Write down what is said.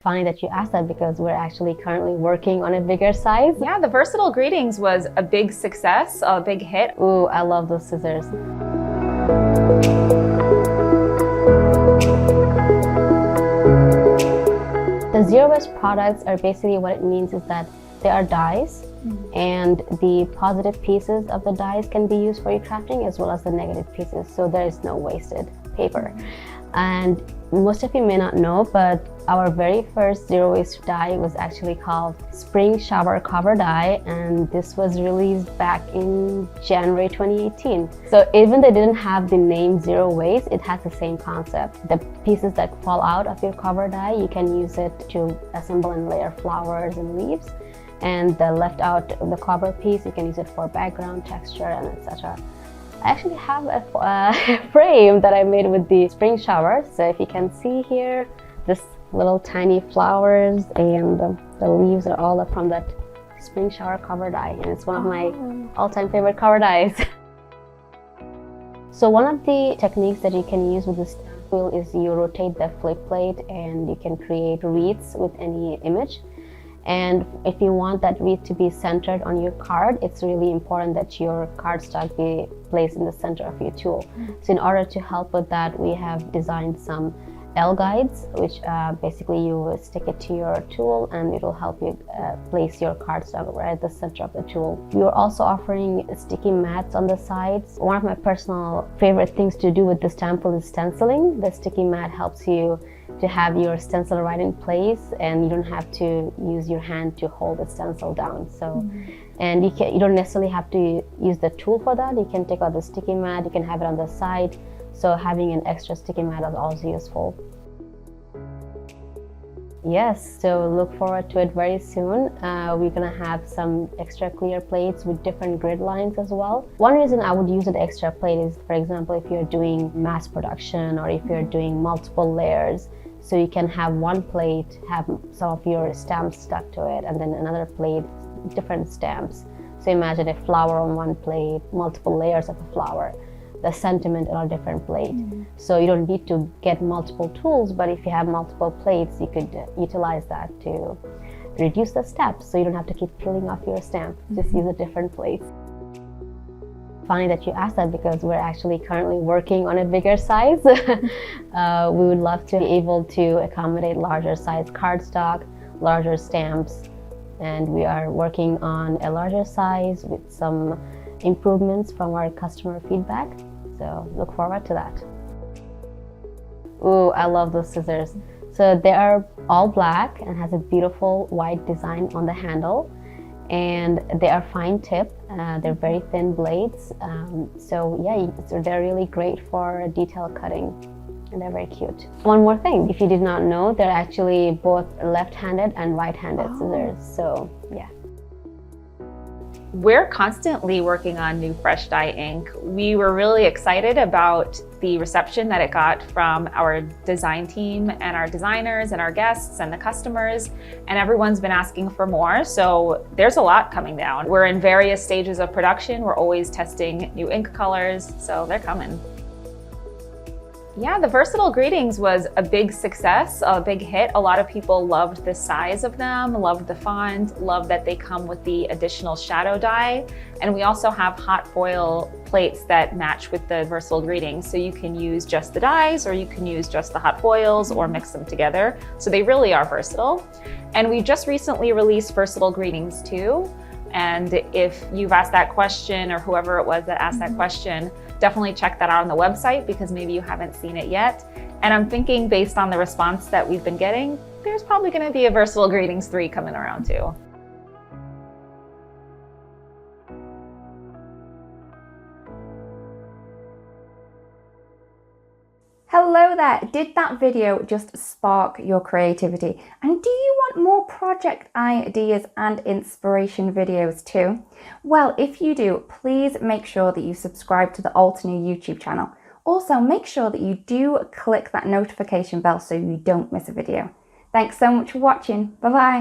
Funny that you asked that because we're actually currently working on a bigger size. Yeah, the Versatile Greetings was a big success, a big hit. Ooh, I love those scissors. The zero-waste products are basically, what it means is that they are dyes, and the positive pieces of the dyes can be used for your crafting as well as the negative pieces, so there is no wasted paper. And most of you may not know, but our very first zero waste dye was actually called Spring Shower Cover Dye, and this was released back in January 2018. So even though it didn't have the name zero waste, it has the same concept. The pieces that fall out of your cover dye, you can use it to assemble and layer flowers and leaves. And the left out, the cover piece, you can use it for background, texture, and etc. I actually have a frame that I made with the spring shower. So if you can see here, this little tiny flowers and the leaves are all from that spring shower cover dye, and it's one of my all-time favorite cover dyes. So one of the techniques that you can use with the stamp wheel is you rotate the flip plate and you can create wreaths with any image. And if you want that wreath to be centered on your card, it's really important that your cardstock be placed in the center of your tool. So in order to help with that, we have designed some L guides, which basically you stick it to your tool and it will help you place your cardstock right at the center of the tool. We are also offering sticky mats on the sides. One of my personal favorite things to do with the stamp wheel is stenciling. The sticky mat helps you to have your stencil right in place, and you don't have to use your hand to hold the stencil down. So, and you don't necessarily have to use the tool for that. You can take out the sticky mat, you can have it on the side. So having an extra sticky mat is also useful. Yes, so look forward to it very soon. We're gonna have some extra clear plates with different grid lines as well. One reason I would use an extra plate is, for example, if you're doing mass production or if you're doing multiple layers, so you can have one plate, have some of your stamps stuck to it, and then another plate, different stamps. So imagine a flower on one plate, multiple layers of a flower, the sentiment on a different plate. So you don't need to get multiple tools, but if you have multiple plates, you could utilize that to reduce the steps, so you don't have to keep peeling off your stamp. Just use a different plate. Funny that you asked that because we're actually currently working on a bigger size. We would love to be able to accommodate larger size cardstock, larger stamps, and we are working on a larger size with some improvements from our customer feedback. So look forward to that. Ooh, I love those scissors. So they are all black and has a beautiful white design on the handle, and they are fine tip. They're very thin blades. So yeah, they're really great for detail cutting, and they're very cute. One more thing, if you did not know, they're actually both left-handed and right-handed scissors. So yeah. We're constantly working on new fresh dye ink. We were really excited about the reception that it got from our design team and our designers and our guests and the customers, and everyone's been asking for more. So there's a lot coming down. We're in various stages of production. We're always testing new ink colors, so they're coming. Yeah, the Versatile Greetings was a big success, a big hit. A lot of people loved the size of them, loved the font, loved that they come with the additional shadow dye. And we also have hot foil plates that match with the Versatile Greetings. So you can use just the dyes, or you can use just the hot foils, or mix them together. So they really are versatile. And we just recently released Versatile Greetings 2. And if you've asked that question, or whoever it was that asked that question, definitely check that out on the website because maybe you haven't seen it yet. And I'm thinking, based on the response that we've been getting, there's probably going to be a Versatile Greetings 3 coming around too. Hello there! Did that video just spark your creativity? And do you want more project ideas and inspiration videos too? Well, if you do, please make sure that you subscribe to the Altenew YouTube channel. Also, make sure that you do click that notification bell so you don't miss a video. Thanks so much for watching. Bye bye!